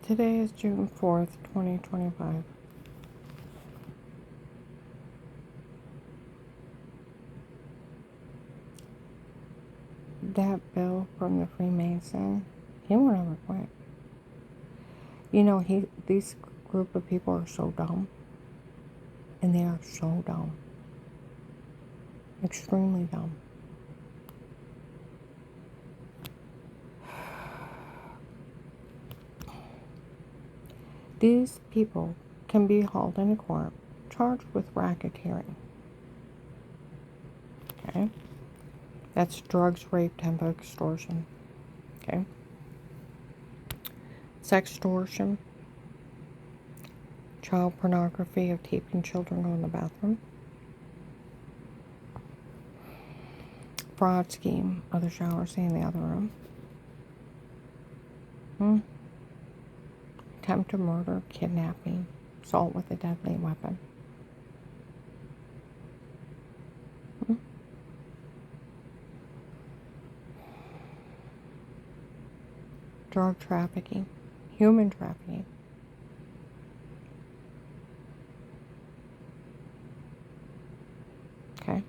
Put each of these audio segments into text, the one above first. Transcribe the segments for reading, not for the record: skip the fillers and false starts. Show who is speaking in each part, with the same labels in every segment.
Speaker 1: Today is June 4th, 2025. That Bill from the Freemason, he won't ever quit. You know, these group of people are so dumb. And they are so dumb. Extremely dumb. These people can be hauled into court, charged with racketeering. Okay? That's drugs, rape, tempo extortion. Okay? Sextortion. Child pornography of taping children go in the bathroom. Fraud scheme of the shower scene in the other room. Attempted murder, kidnapping, assault with a deadly weapon. Drug trafficking, human trafficking. Okay?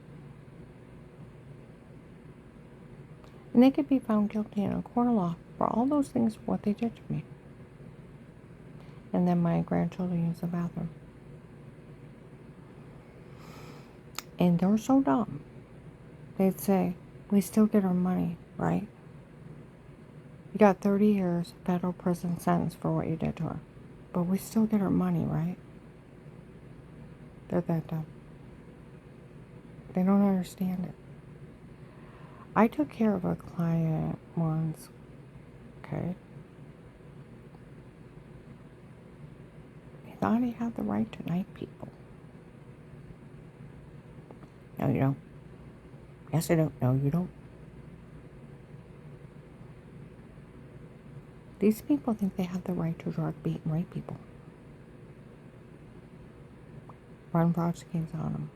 Speaker 1: And they could be found guilty in a court of law for all those things, what they did to me. And then my grandchildren use the bathroom. And they're so dumb. They'd say, we still get our money, right? You got 30 years federal prison sentence for what you did to her. But we still get our money, right? They're that dumb. They don't understand it. I took care of a client once, okay? He thought he had the right to knife people. No, you don't. Yes, I don't. No, you don't. These people think they have the right to drug, beat, and rape people. Run broad schemes on them.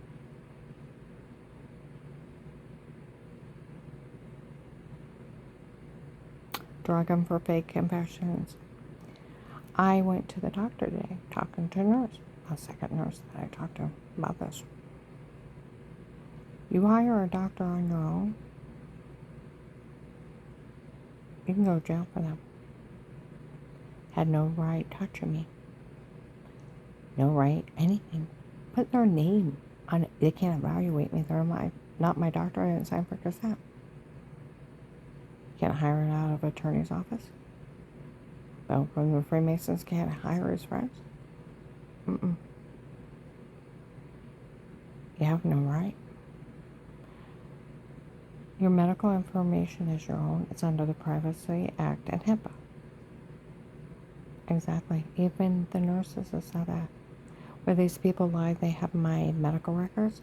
Speaker 1: Drug them for fake confessions. I went to the doctor today, talking to a nurse, a second nurse that I talked to about this. You hire a doctor on your own, you can go to jail for them. Had no right touching me. No right anything. Put their name on it. They can't evaluate me. They're not my doctor. I didn't sign for consent. Can't hire it out of attorney's office. Bill from the Freemasons can't hire his friends. You have no right. Your medical information is your own. It's under the Privacy Act and HIPAA. Exactly. Even the nurses have said that. Where these people lie, they have my medical records.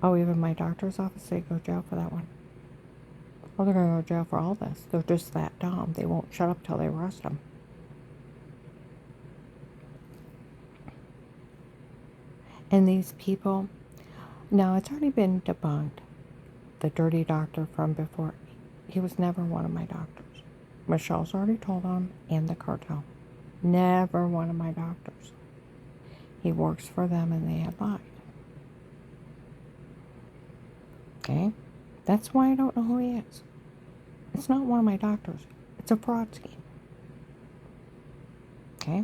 Speaker 1: Oh, even my doctor's office, they go to jail for that one. Oh, they're going to go to jail for all this. They're just that dumb. They won't shut up till they arrest them. And these people, now it's already been debunked. The dirty doctor from before, he was never one of my doctors. Michelle's already told him, and the cartel. Never one of my doctors. He works for them and they had lied. Okay? That's why I don't know who he is. It's not one of my doctors. It's a fraud scheme. Okay?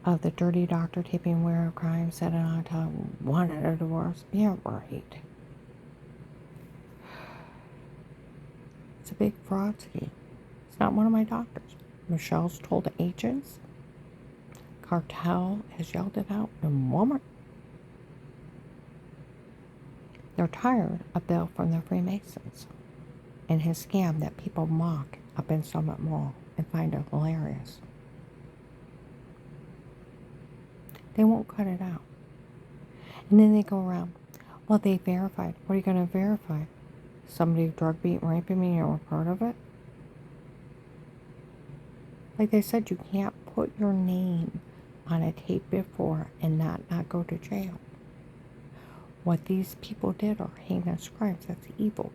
Speaker 1: Of the dirty doctor taping aware of crime, said it on time, wanted a divorce. Yeah, right. It's a big fraud scheme. It's not one of my doctors. Michelle's told the agents. Cartel has yelled it out in Walmart. They're tired of Bill from the Freemasons and his scam that people mock up in Summit Mall and find it hilarious. They won't cut it out. And then they go around, well, they verified. What are you going to verify? Somebody drug beat and raping me and you're part of it? Like they said, you can't put your name on a tape before and not go to jail. What these people did are heinous crimes. That's evil.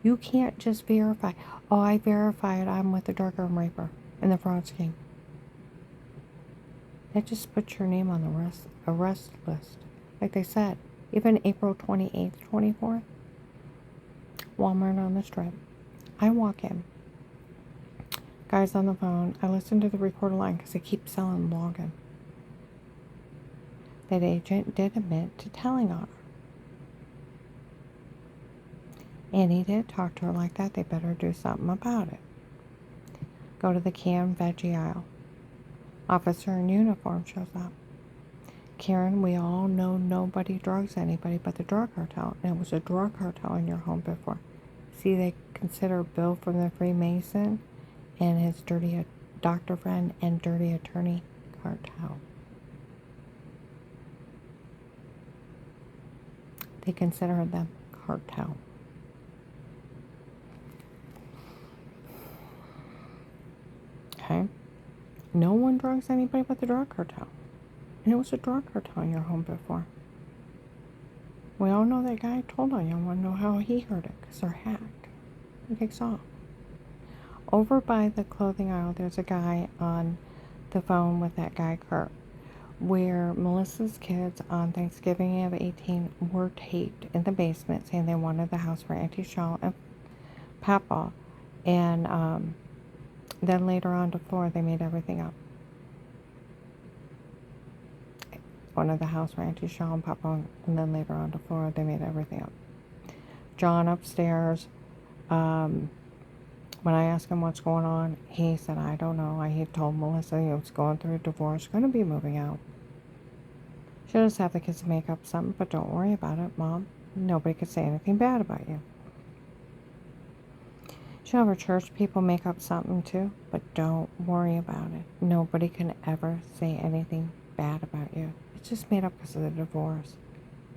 Speaker 1: You can't just verify. Oh, I verified I'm with the drug arm raper in the fraud scheme. That just puts your name on the arrest list. Like they said, even April 28th, 24th, Walmart on the Strip. I walk in. Guy's on the phone. I listen to the recorder line because they keep selling login. That agent did admit to telling on her. And he did talk to her like that. They better do something about it. Go to the canned veggie aisle. Officer in uniform shows up. Karen, we all know nobody drugs anybody but the drug cartel. And it was a drug cartel in your home before. See, they consider Bill from the Freemason and his dirty doctor friend and dirty attorney cartel. They consider them cartel. Okay? No one drugs anybody but the drug cartel. And it was a drug cartel in your home before. We all know that guy told on you. I want to know how he heard it, because they're hacked. He takes off. Over by the clothing aisle, there's a guy on the phone with that guy, Kurt, where Melissa's kids on Thanksgiving of 18 were taped in the basement saying they wanted the house for Auntie Shaw and Papa. And then later on to Flora, they made everything up. One of the house for Auntie Shaw and Papa, and then later on to Flora, they made everything up. John upstairs, when I asked him what's going on, he said, I don't know. He told Melissa he was going through a divorce, going to be moving out. She'll just have the kids make up something, but don't worry about it, Mom. Nobody could say anything bad about you. She'll have her church people make up something too, but don't worry about it. Nobody can ever say anything bad about you. It's just made up because of the divorce.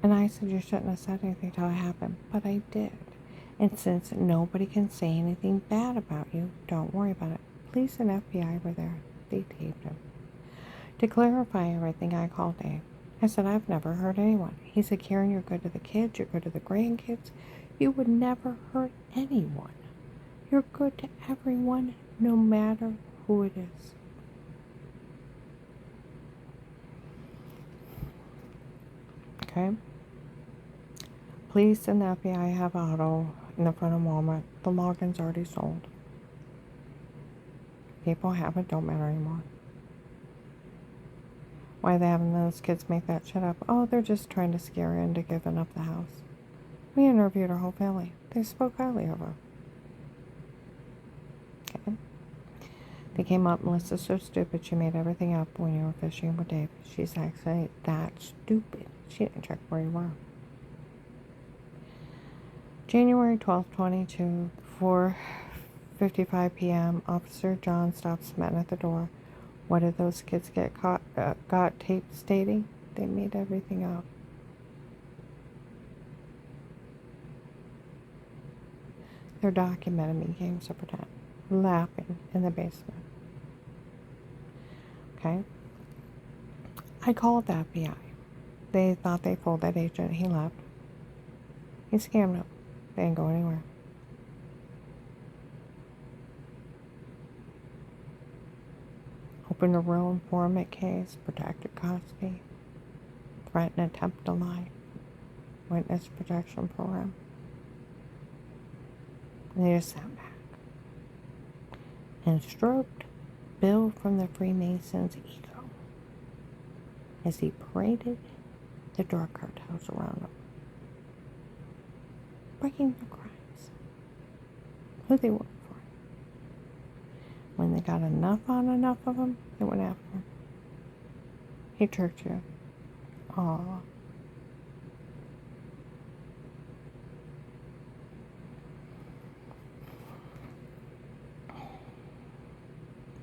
Speaker 1: And I said you shouldn't have said anything till it happened, but I did. And since nobody can say anything bad about you, don't worry about it. Police and FBI were there. They taped him. To clarify everything, I called Dave. I said, I've never hurt anyone. He said, Karen, you're good to the kids, you're good to the grandkids. You would never hurt anyone. You're good to everyone, no matter who it is. Okay? Police and the FBI have auto in the front of Walmart. The login's already sold. People have it, don't matter anymore. Why are they having those kids make that shit up? Oh, they're just trying to scare her into giving up the house. We interviewed her whole family. They spoke highly of her. Okay. They came up, Melissa's so stupid she made everything up when you were fishing with Dave. She's actually that stupid. She didn't check where you were. January 12th, 22, 4:55 p.m., Officer John stops Smith at the door. What did those kids got taped stating? They made everything up. They're documenting me games of pretend, laughing in the basement. Okay? I called the FBI. They thought they fooled that agent. He left. He scammed them. They didn't go anywhere. Opened a real informant case, protected custody, threatened attempt to lie, witness protection program. And they just sat back and stroked Bill from the Freemasons' ego as he paraded the drug cartels around him, breaking their crimes, who they worked for. When they got enough of them, they went after him. He tricked you. Aw.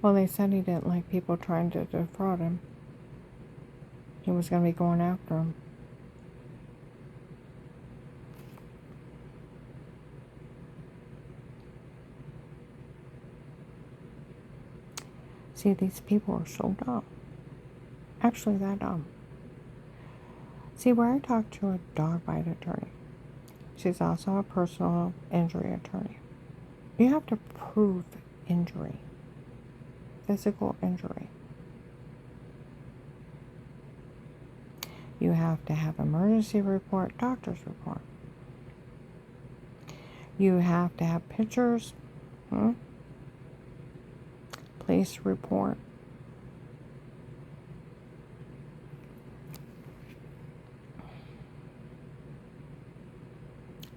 Speaker 1: Well, they said he didn't like people trying to defraud him. He was going to be going after him. See, these people are so dumb. Actually, that dumb. See, where I talked to a dog bite attorney, She's also a personal injury attorney. You have to prove injury, physical injury. You have to have emergency report, doctor's report. You have to have pictures, police report.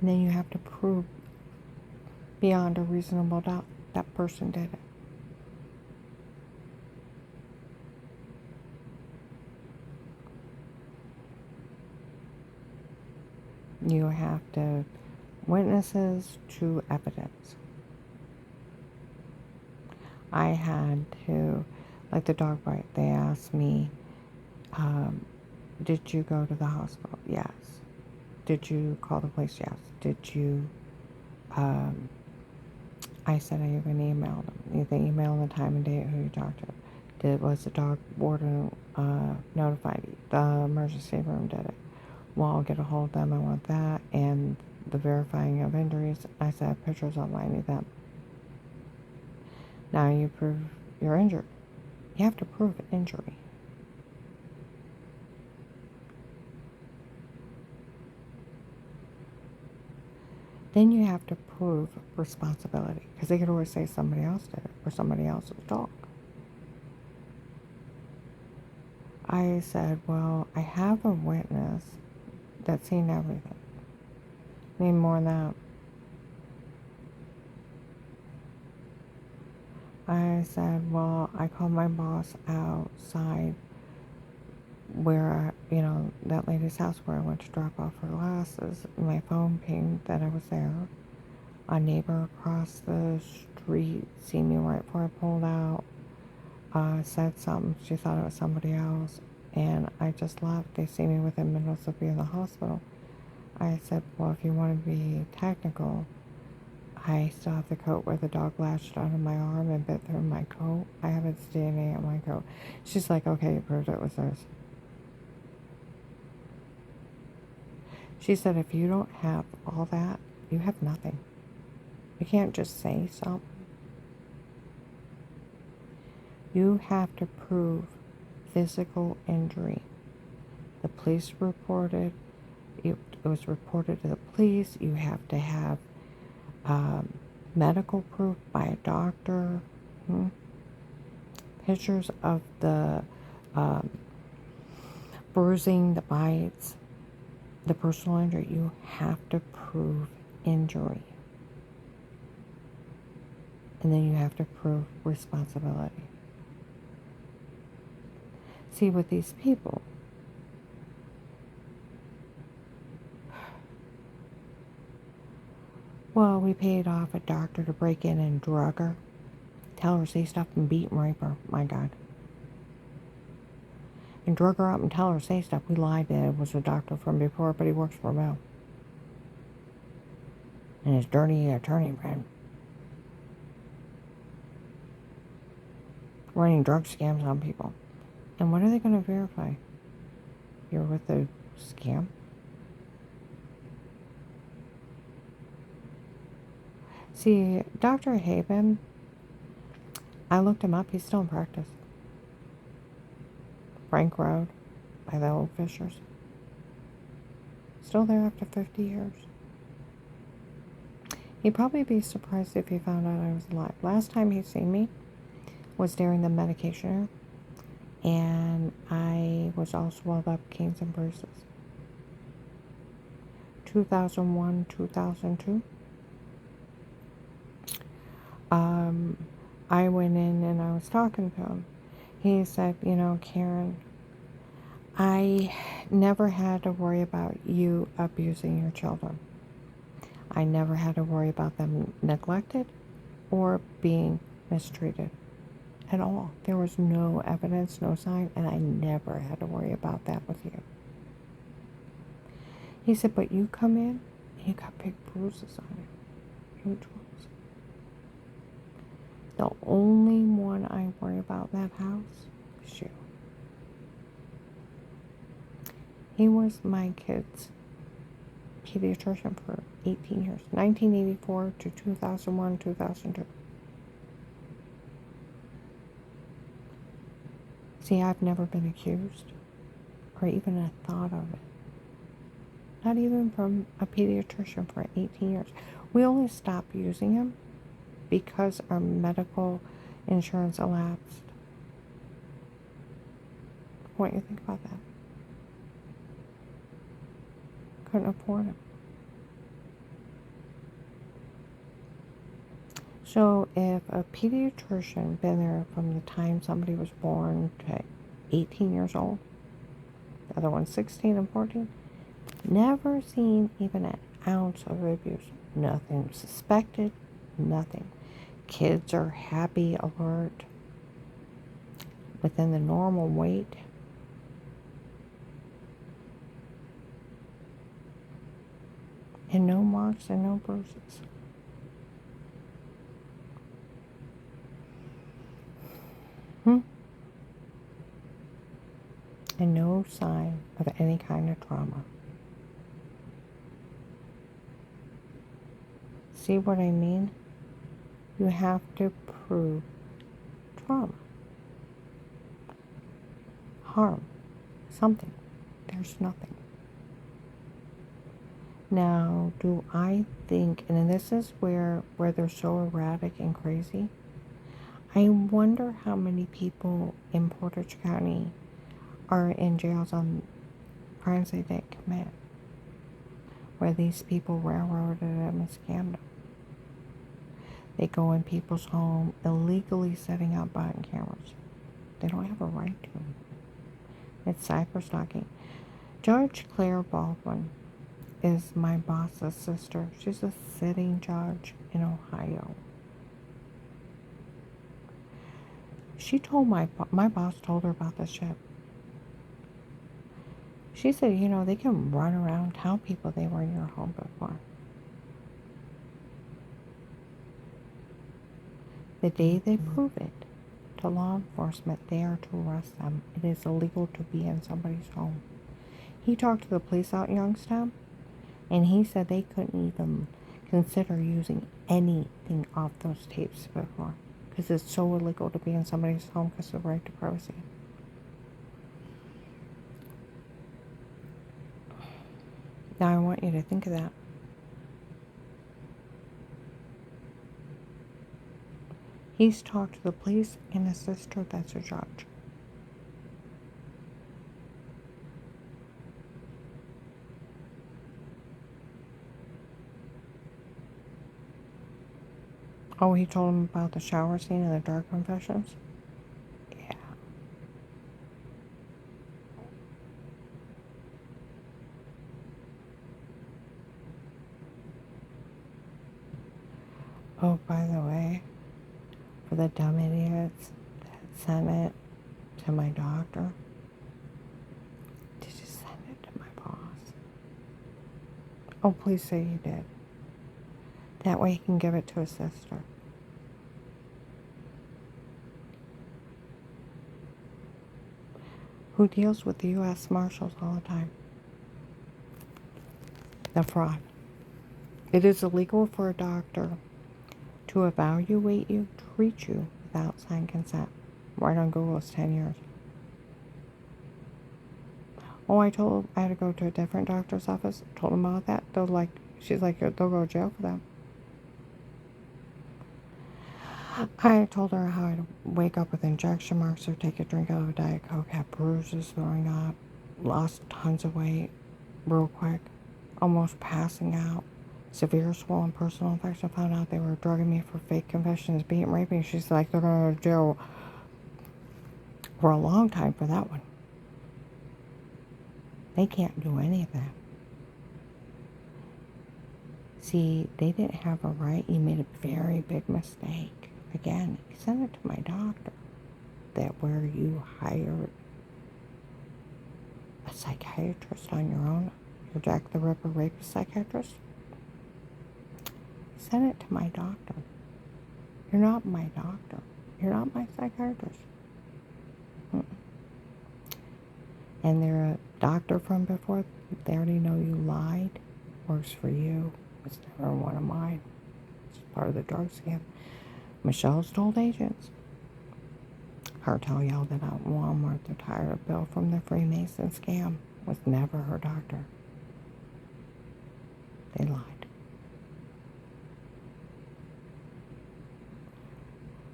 Speaker 1: And then you have to prove beyond a reasonable doubt that person did it. You have to witnesses to evidence. I had to, like the dog bite, they asked me, did you go to the hospital? Yes. Did you call the police? Yes. Did you, I said I even emailed them. They emailed the time and date who you talked to. Was the dog warden notified? The emergency room did it. Well, I'll get a hold of them. I want that. And the verifying of injuries. I said, I have pictures online. I need them. Now you prove you're injured. You have to prove injury. Then you have to prove responsibility. Because they could always say somebody else did it. Or somebody else's dog. I said, well, I have a witness that's seen everything. Need more than that. I said, well, I called my boss outside where, that lady's house where I went to drop off her glasses. My phone pinged that I was there. A neighbor across the street seen me right before I pulled out. Said something. She thought it was somebody else. And I just left. They see me within minutes of being in the hospital. I said, well, if you want to be technical, I still have the coat where the dog latched onto my arm and bit through my coat. I have its DNA on my coat. She's like, okay, you proved it was hers. She said, if you don't have all that, you have nothing. You can't just say something. You have to prove physical injury. The police reported, it was reported to the police. You have to have medical proof by a doctor. Pictures of the bruising, the bites, the personal injury. You have to prove injury. And then you have to prove responsibility. See, with these people, well, we paid off a doctor to break in and drug her, tell her say stuff and beat and rape her. My God. And drug her up and tell her say stuff. We lied that it was a doctor from before, but he works for Bell. And his dirty attorney friend. Running drug scams on people. And what are they going to verify? You're with a scam? See, Dr. Haben, I looked him up. He's still in practice. Frank Road, by the old Fishers. Still there after 50 years. He'd probably be surprised if he found out I was alive. Last time he seen me was during the medication era, and I was all swelled up, canes and bruises. 2001, 2002. I went in and I was talking to him. He said, Karen, I never had to worry about you abusing your children. I never had to worry about them neglected or being mistreated at all. There was no evidence, no sign, and I never had to worry about that with you. He said, but you come in and you got big bruises on you. Huge ones. The only one I worry about in that house is you. He was my kid's pediatrician for 18 years, 1984 to 2001, 2002. See, I've never been accused or even a thought of it. Not even from a pediatrician for 18 years. We only stopped using him because our medical insurance elapsed. What do you think about that? Couldn't afford him. So if a pediatrician been there from the time somebody was born to 18 years old, the other one's 16 and 14, never seen even an ounce of abuse. Nothing suspected, nothing. Kids are happy, alert, within the normal weight. And no marks and no bruises. And no sign of any kind of trauma. See what I mean? You have to prove trauma, harm, something. There's nothing. Now, do I think, and this is where they're so erratic and crazy, I wonder how many people in Portage County are in jails on crimes they didn't commit, where these people railroaded them and scammed them. They go in people's home illegally setting up body cameras. They don't have a right to. It's cyberstalking. Judge Claire Baldwin is my boss's sister. She's a sitting judge in Ohio. She told my boss told her about this shit. She said, they can run around, tell people they were in your home before. The day they prove it to law enforcement, they are to arrest them. It is illegal to be in somebody's home. He talked to the police out in Youngstown, and he said they couldn't even consider using anything off those tapes before, because it's so illegal to be in somebody's home because of the right to privacy. Now I want you to think of that. He's talked to the police and his sister that's a judge. Oh, he told him about the shower scene in the Dark Confessions? Yeah. Oh, by the way, for the dumb idiots that sent it to my doctor, did you send it to my boss? Oh, please say you did. That way he can give it to his sister. Who deals with the U.S. Marshals all the time. The fraud. It is illegal for a doctor to evaluate you, treat you without signed consent. Right on Google, it's 10 years. Oh, I had to go to a different doctor's office. Told them about that. She's like, they'll go to jail for that. I told her how I'd wake up with injection marks or take a drink out of a Diet Coke, have bruises throwing up, lost tons of weight real quick, almost passing out, severe swollen personal infection, found out they were drugging me for fake confessions, beating, raping. She's like, they're going to go to jail for a long time for that one. They can't do any of that. See, they didn't have a right. You made a very big mistake. Again, send it to my doctor. That where you hired a psychiatrist on your own, your Jack the Ripper rapist psychiatrist, send it to my doctor. You're not my doctor. You're not my psychiatrist. And they're a doctor from before. They already know you lied. works for you. It's never one of mine. It's part of the drug scam. Michelle's told agents. Cartel yelled it out in Walmart. They're tired of Bill from the Freemason scam. Was never her doctor. They lied.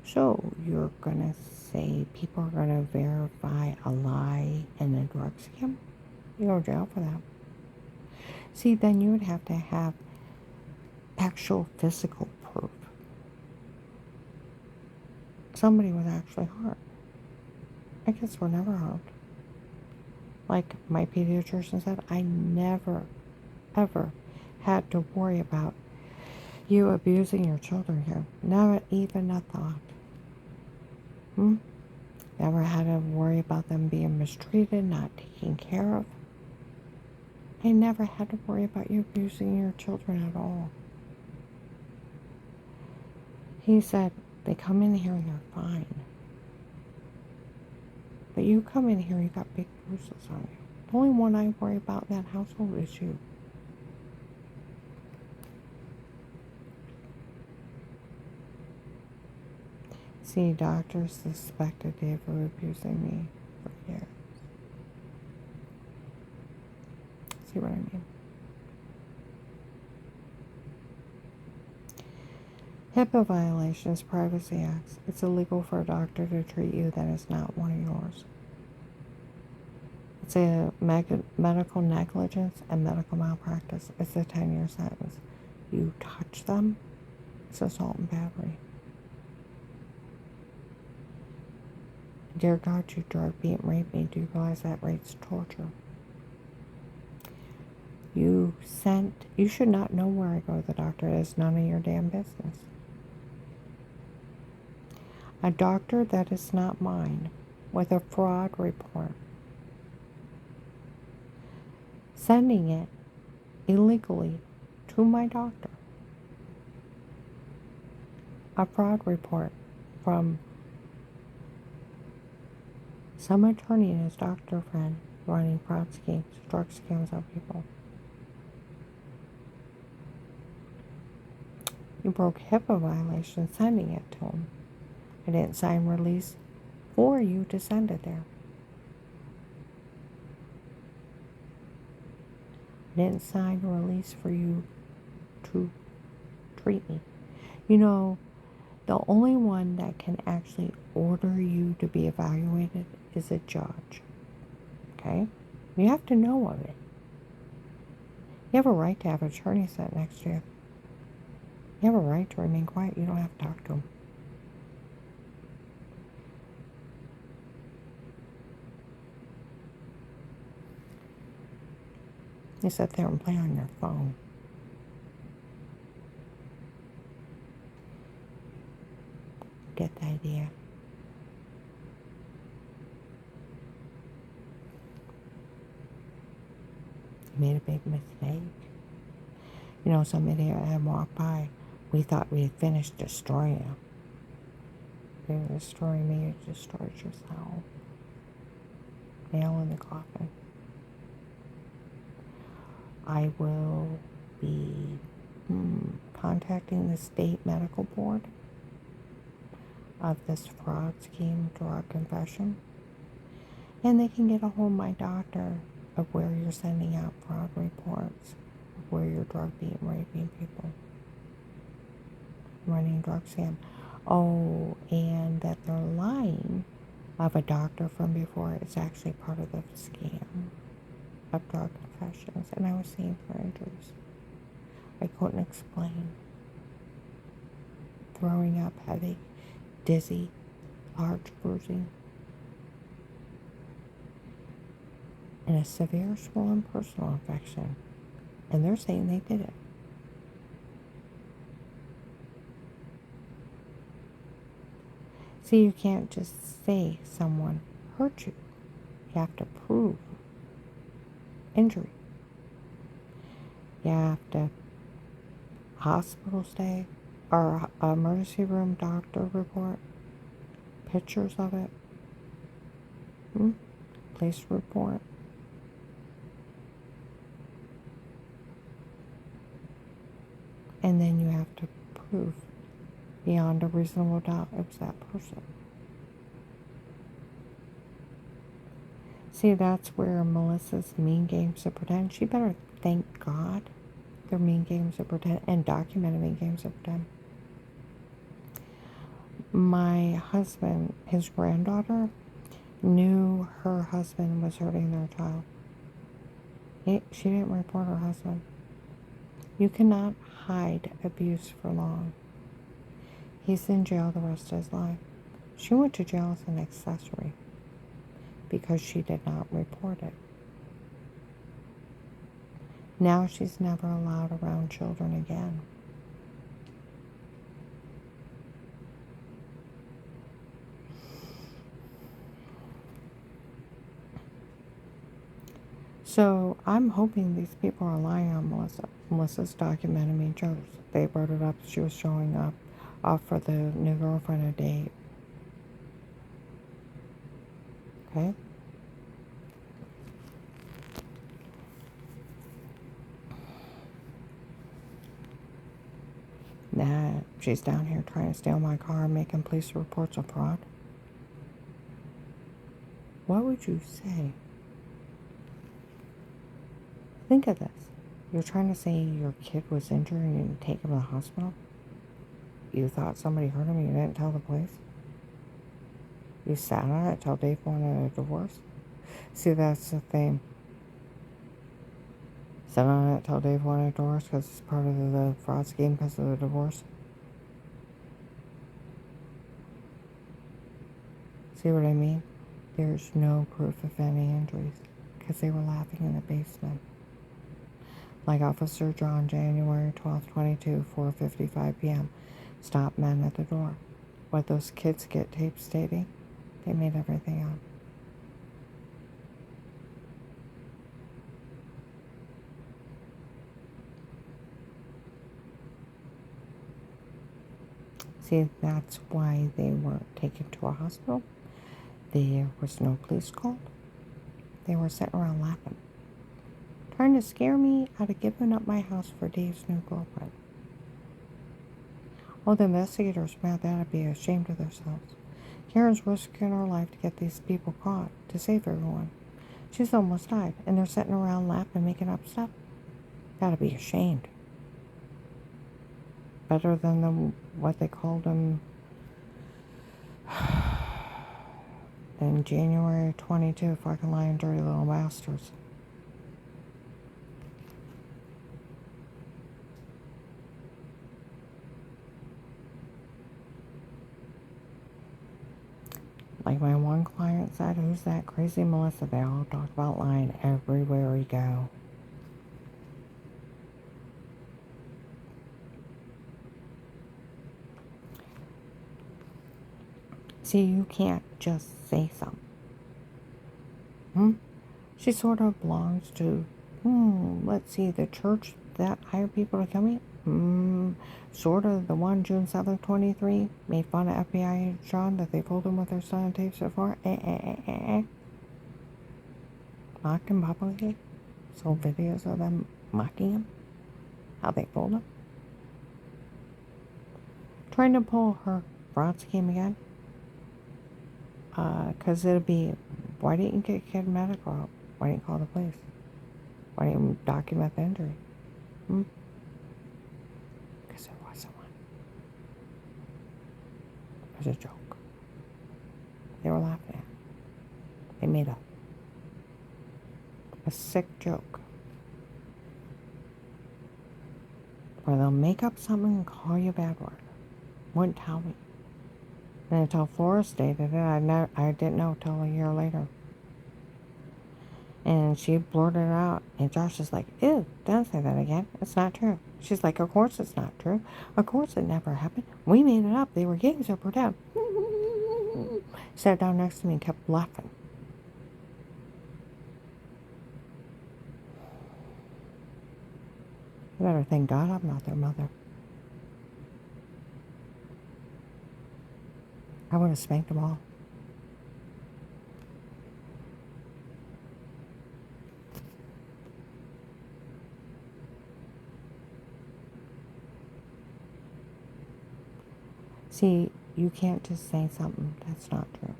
Speaker 1: So you're gonna say people are gonna verify a lie and a drug scam? You go to jail for that. See, then you would have to have actual physical proof. Somebody was actually harmed. I guess we're never harmed. Like my pediatrician said, I never, ever had to worry about you abusing your children here. Never even a thought. Never had to worry about them being mistreated, not taken care of. I never had to worry about you abusing your children at all. He said, they come in here and they're fine. But you come in here, you got big bruises on you. The only one I worry about in that household is you. See, doctors suspected Dave of abusing me for years. See what I mean? HIPAA violations, Privacy Acts. It's illegal for a doctor to treat you that is not one of yours. It's a medical negligence and medical malpractice. It's a 10-year sentence. You touch them, it's assault and battery. Dear God, you drug, beat, and rape me. Do you realize that rate's torture? You should not know where I go to the doctor. It is none of your damn business. A doctor that is not mine with a fraud report, sending it illegally to my doctor. A fraud report from some attorney and his doctor friend running fraud schemes, drug scams on people. You broke HIPAA violation sending it to him. I didn't sign release for you to send it there. I didn't sign a release for you to treat me. You know, the only one that can actually order you to be evaluated is a judge. Okay? You have to know of it. You have a right to have an attorney sit next to you. You have a right to remain quiet. You don't have to talk to him. You sit there and play on your phone. Get the idea. You made a big mistake. You know, some idiot had walked by. We thought we had finished destroying him. You didn't destroy me, you destroyed yourself. Nail in the coffin. I will be contacting the state medical board of this fraud scheme drug confession. And they can get a hold of my doctor of where you're sending out fraud reports, of where you're drug being raping people, running drug scam. Oh, and that they're lying of a doctor from before. It's actually part of the scam of drug confessions. And I was seeing for injuries I couldn't explain. Throwing up, headache, dizzy, large bruising, and a severe swollen personal infection. And they're saying they did it. See, you can't just say someone hurt you. You have to prove injury. You have to hospital stay or emergency room doctor report, pictures of it, police report. And then you have to prove beyond a reasonable doubt it was that person. See, that's where Melissa's mean games of pretend, she better thank God they're mean games of pretend and documented mean games of pretend. My husband, his granddaughter, knew her husband was hurting their child. She didn't report her husband. You cannot hide abuse for long. He's in jail the rest of his life. She went to jail as an accessory because she did not report it. Now she's never allowed around children again. So I'm hoping these people are lying on Melissa. Melissa's documented me jokes. They brought it up. She was showing up off for the new girlfriend a date. Okay? Nah, she's down here trying to steal my car and making police reports of fraud. What would you say? Think of this. You're trying to say your kid was injured and you didn't take him to the hospital? You thought somebody hurt him and you didn't tell the police? You sat on it till Dave wanted a divorce? See, that's the thing. Sat on it till Dave wanted a divorce because it's part of the fraud scheme because of the divorce. See what I mean? There's no proof of any injuries because they were laughing in the basement. Like Officer John, January 12th, 22, 4:55 p.m. Stopped men at the door. What those kids get tape stating? They made everything up. See, that's why they weren't taken to a hospital. There was no police called. They were sitting around laughing, trying to scare me out of giving up my house for Dave's new girlfriend. Oh, the investigators mad that'd be ashamed of themselves. Karen's risking her life to get these people caught, to save everyone. She's almost died, and they're sitting around laughing, making up stuff. Gotta be ashamed. Better than what they called them in January 22, fucking lying dirty little bastards. Like my one client said, who's that crazy Melissa? They all talk about lying everywhere we go. See, you can't just say something. She sort of belongs to, let's see, the church that hired people to kill me. Sort of the one June 7th, 23, made fun of FBI agent John that they pulled him with their son on tapes before. Mocked him publicly. Sold videos of them mocking him. How they pulled him. Trying to pull her fraud scheme again. Because it'll be, why didn't you get kid medical help? Why didn't you call the police? Why didn't you document the injury? Because there wasn't one. It was a joke. They were laughing at it. They made up a sick joke. Or they'll make up something and call you a bad word. Wouldn't tell me. And until Flora stated it, I didn't know till a year later. And she blurted it out, and Josh is like, ew, don't say that again. It's not true. She's like, of course it's not true. Of course it never happened. We made it up. They were getting super down. Sat down next to me and kept laughing. You better thank God I'm not their mother. I would have spanked them all. See, you can't just say something that's not true.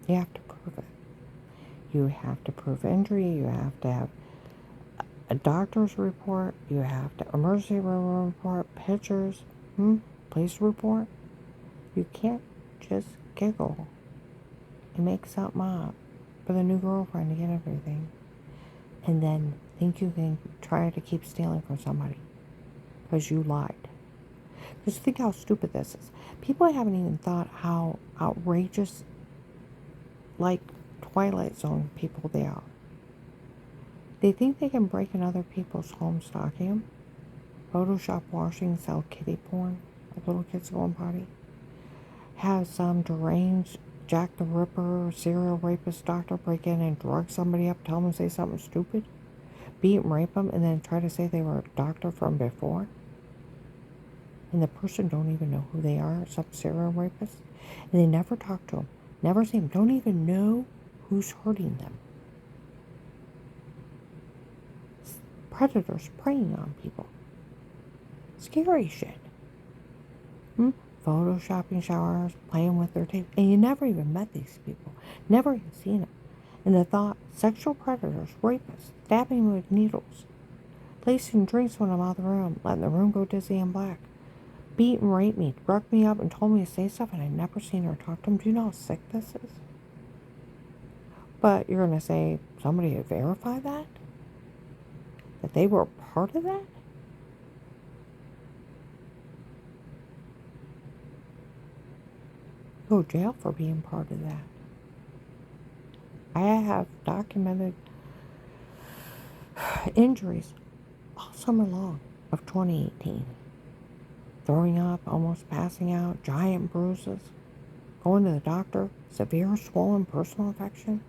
Speaker 1: You have to prove it. You have to prove injury. You have to have a doctor's report. You have to emergency room report, pictures, police report. You can't just giggle and make something up for the new girlfriend to get everything, and then think you can try to keep stealing from somebody because you lied. Just think how stupid this is. People haven't even thought how outrageous, like Twilight Zone people they are. They think they can break in other people's homes, stalking them, Photoshop washing, sell kitty porn, like little kids going potty, have some deranged Jack the Ripper serial rapist doctor break in and drug somebody up, tell them to say something stupid, beat and rape them, and then try to say they were a doctor from before, and the person don't even know who they are, some serial rapist, and they never talk to them, never see them, don't even know who's hurting them. Predators preying on people. Scary shit. Photoshopping showers, playing with their tape, and you never even met these people, never even seen them. And the thought, sexual predators, rapists, stabbing me with needles, placing drinks when I'm out of the room, letting the room go dizzy and black, beat and raped me, drug me up, and told me to say stuff, and I'd never seen her talk to them. Do you know how sick this is? But you're going to say somebody had verified that? That they were part of that? Go to jail for being part of that. I have documented injuries all summer long of 2018. Throwing up, almost passing out, giant bruises, going to the doctor, severe swollen personal infection.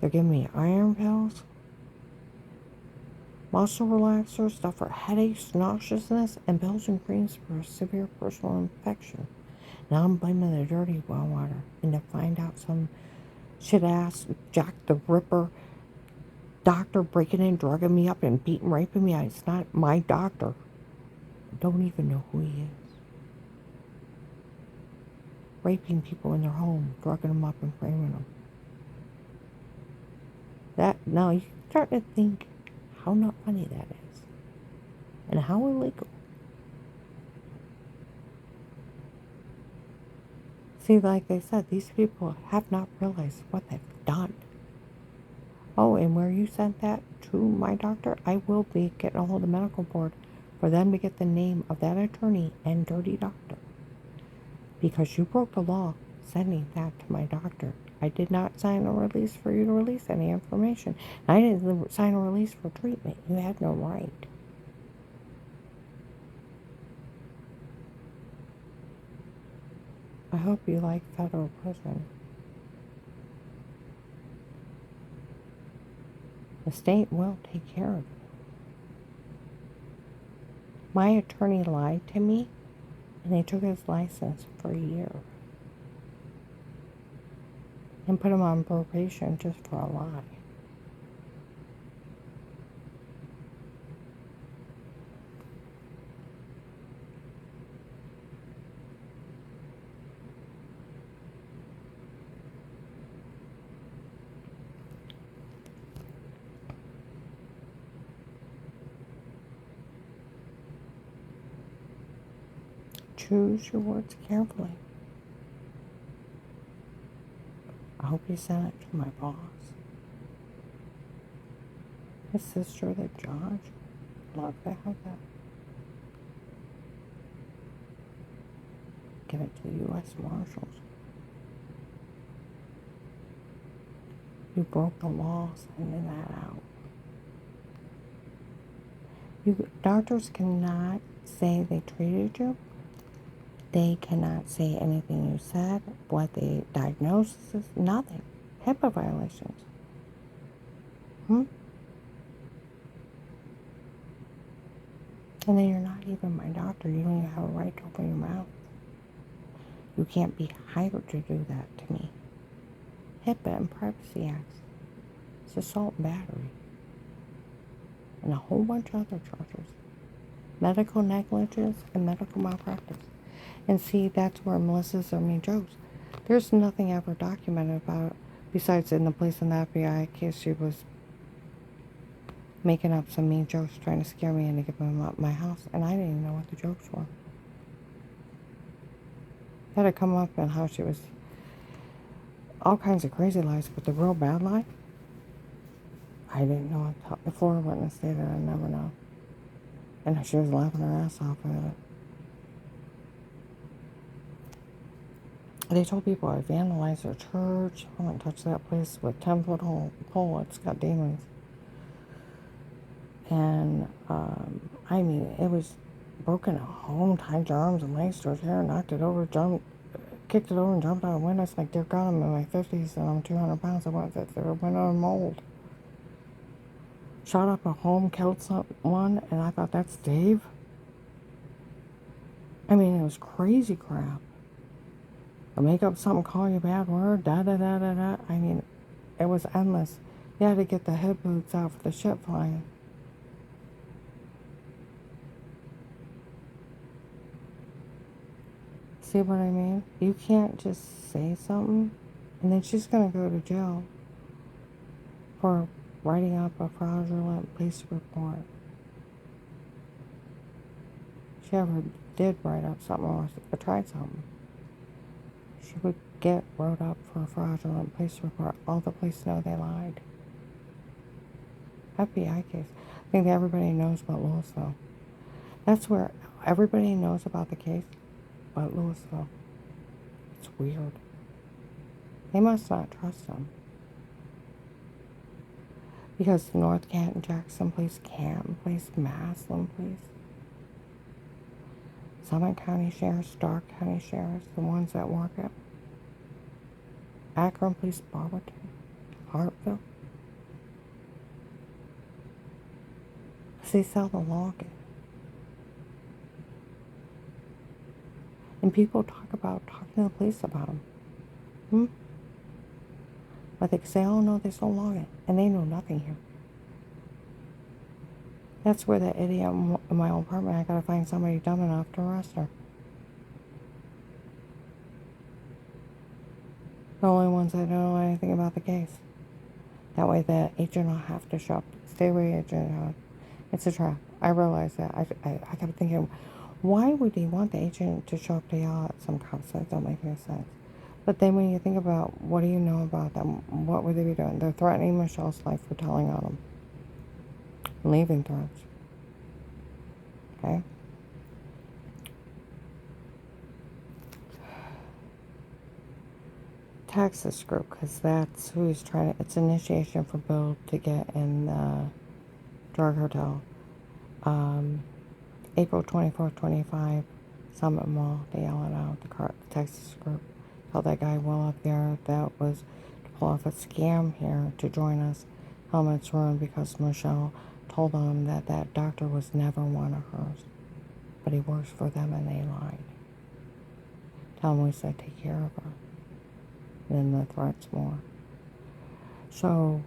Speaker 1: They're giving me iron pills, muscle relaxers, stuff for headaches, nauseousness, and pills and creams for severe personal infection. Now I'm blaming the dirty well water, and to find out some shit-ass Jack the Ripper doctor breaking in, drugging me up, and beating, raping me. It's not my doctor. I don't even know who he is. Raping people in their home, drugging them up and framing them. Now you start to think how not funny that is. And how illegal. See, like I said, these people have not realized what they've done. Oh, and where you sent that to my doctor, I will be getting a hold of the medical board for them to get the name of that attorney and dirty doctor. Because you broke the law sending that to my doctor. I did not sign a release for you to release any information. I didn't sign a release for treatment. You had no right. I hope you like federal prison. The state will take care of you. My attorney lied to me, and they took his license for a year and put him on probation just for a lie. Choose your words carefully. I hope you send it to my boss. His sister, the judge. Love to have that. Give it to the U.S. Marshals. You broke the law sending that out. Doctors cannot say they treated you. They cannot say anything you said, what the diagnosis is, nothing. HIPAA violations. And then you're not even my doctor. You don't even have a right to open your mouth. You can't be hired to do that to me. HIPAA and Privacy Acts. It's assault and battery. And a whole bunch of other charges. medical negligence and medical malpractice. And see, that's where Melissa's or mean jokes. There's nothing ever documented about it besides in the police and the FBI case she was making up some mean jokes trying to scare me into giving up my house, and I didn't even know what the jokes were. That had come up and how she was all kinds of crazy lies, but the real bad lie, I didn't know until the floor witness stated I'd never know. And she was laughing her ass off at it. They told people I vandalized their church. I wouldn't touch that place with 10-foot pole. It's got demons. And, I mean, it was broken at home, tied your arms and legs to her hair, knocked it over, kicked it over and jumped out of windows. Like, dear God, I'm in my 50s and I'm 200 pounds. I went that there went on mold. Shot up a home, killed someone, and I thought, that's Dave? I mean, it was crazy crap. Or make up something, call you a bad word, da-da-da-da-da. I mean, it was endless. You had to get the head boots out for the shit flying. See what I mean? You can't just say something, and then she's going to go to jail for writing up a fraudulent police report. She ever did write up something or tried something, she would get wrote up for a fraudulent police report. All the police know they lied. FBI case. I think everybody knows about Louisville. That's where everybody knows about the case, but Louisville. It's weird. They must not trust them. Because North Canton, Jackson Police, Canton Police, Massillon Police, Summit County Sheriffs, Stark County Sheriffs, the ones that work at Akron Police, Barberton, Hartville. They sell the login. And people talking to the police about them. But they say, oh no, they sold login. And they know nothing here. That's where that idiot in my old apartment, I gotta find somebody dumb enough to arrest her. The only ones that don't know anything about the case. That way the agent will have to show up. Stay away, agent. It's a trap. I realize that. I kept thinking, why would he want the agent to show up to y'all at some cops? That don't make any sense. But then when you think about what do you know about them, what would they be doing? They're threatening Michelle's life for telling on them. Leaving threats. Okay? Texas group, because that's who he's trying to, it's initiation for Bill to get in the drug hotel. April 24th, 25, Summit Mall, they yell it out, the Texas group. Tell that guy well up there that was to pull off a scam here to join us. Helmets ruined because Michelle told them that that doctor was never one of hers. But he works for them and they lied. Tell him we said take care of her. And then the threats more. So,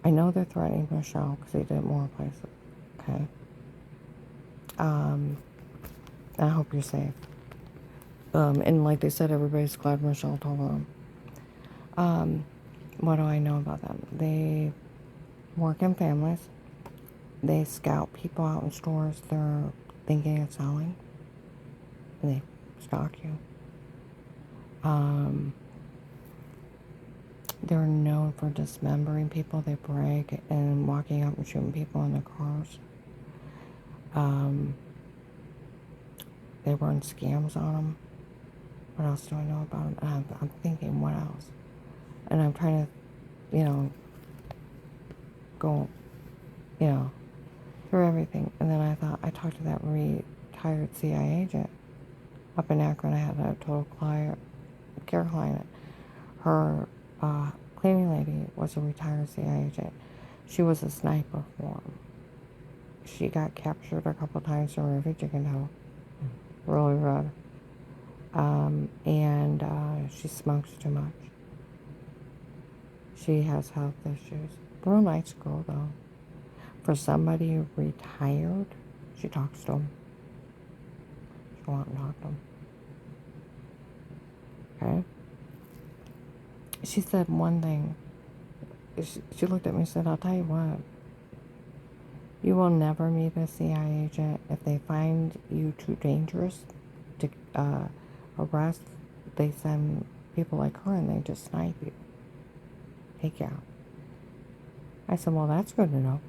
Speaker 1: I know they're threatening Michelle because they did more places. Okay? I hope you're safe. And like they said, everybody's glad Michelle told them. What do I know about them? They work in families. They scout people out in stores they're thinking of selling. And they stalk you. They're known for dismembering people. They brag and walking up and shooting people in their cars. They run scams on them. What else do I know about them? I'm thinking, what else? And I'm trying to, go, through everything. And then I thought, I talked to that retired CIA agent up in Akron. I had a total care client. Her cleaning lady was a retired CIA agent. She was a sniper for him. She got captured a couple times in Refugee Chicken Hill. Really red. And she smokes too much. She has health issues. Real nice girl, though. For somebody who retired, She talks to him. She'll go out and talk to him. Okay? She said one thing. She looked at me and said, I'll tell you what. You will never meet a CIA agent if they find you too dangerous to arrest. They send people like her and they just snipe you. Take you out. I said, well, that's good to know.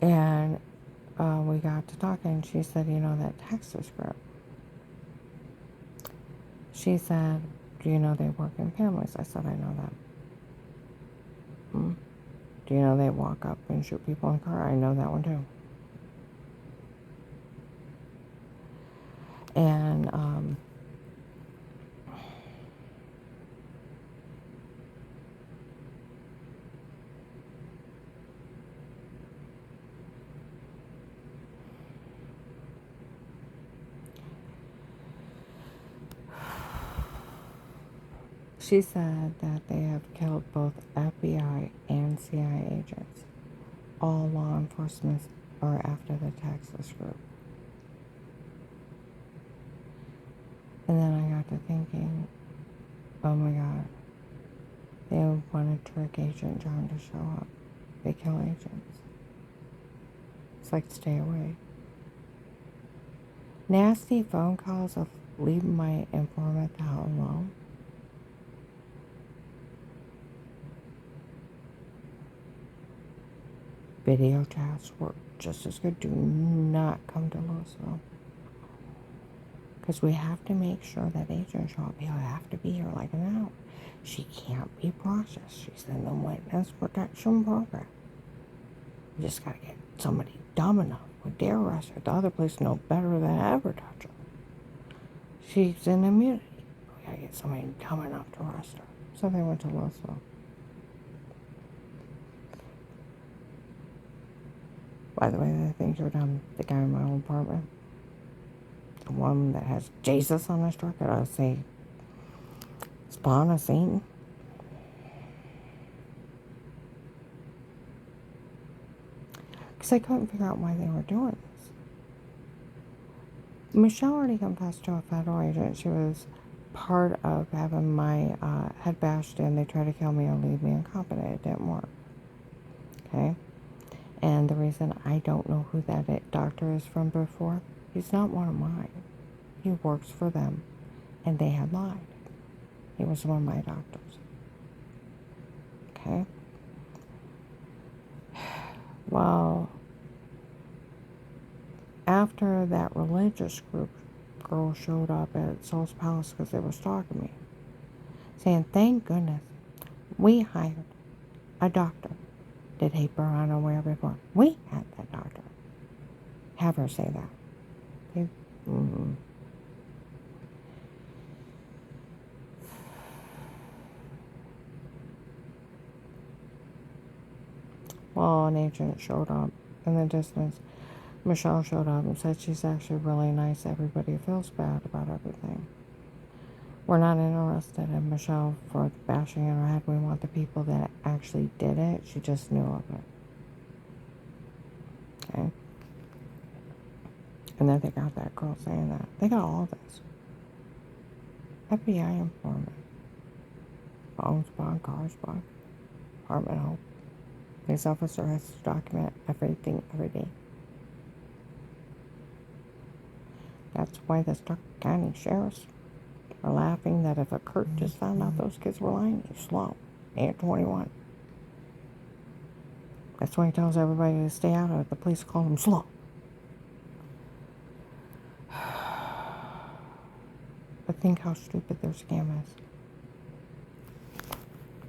Speaker 1: And we got to talking. She said, you know, that Texas group. She said, do you know they work in families? I said, I know that. Do you know they walk up and shoot people in the car? I know that one too. And she said that they have killed both FBI and CIA agents. All law enforcement are after the Texas group. And then I got to thinking, oh my God, they want to trick Agent John to show up. They kill agents. It's like, stay away. Nasty phone calls of leaving my informant the hell alone. Video chats work just as good. Do not come to Louisville. Because we have to make sure that Agent Shaw will have to be here like an hour. She can't be processed. She's in the witness protection program. You just got to get somebody dumb enough would dare arrest her. The other police know better than ever touch her. She's in immunity. We got to get somebody dumb enough to arrest her. So they went to Louisville. By the way, the things are done. The guy in my old apartment. The one that has Jesus on his truck. I ought to say, spawn of Satan. Because I couldn't figure out why they were doing this. Michelle already confessed to a federal agent. She was part of having my head bashed in. They tried to kill me and leave me incompetent. It didn't work. Okay? And the reason I don't know who that doctor is from before, he's not one of mine. He works for them. And they had lied. He was one of my doctors. Okay? Well, after that religious group girl showed up at Soul's Palace because they were stalking me, saying, thank goodness we hired a doctor. Did he burn unaware before? We had that doctor. Have her say that. Okay? Mm-hmm. Well, an agent showed up in the distance. Michelle showed up and said she's actually really nice. Everybody feels bad about everything. We're not interested in Michelle for bashing in her head. We want the people that actually did it. She just knew of it. Okay? And then they got that girl saying that. They got all this. FBI informant. Phones bought, cars bought. Apartment home. Police officer has to document everything every day. That's why the Stark County sheriffs are laughing that if a Kurt just found out those kids were lying, he's slow. Ain't 21. That's why he tells everybody to stay out of it. The police call him slow. But think how stupid their scam is.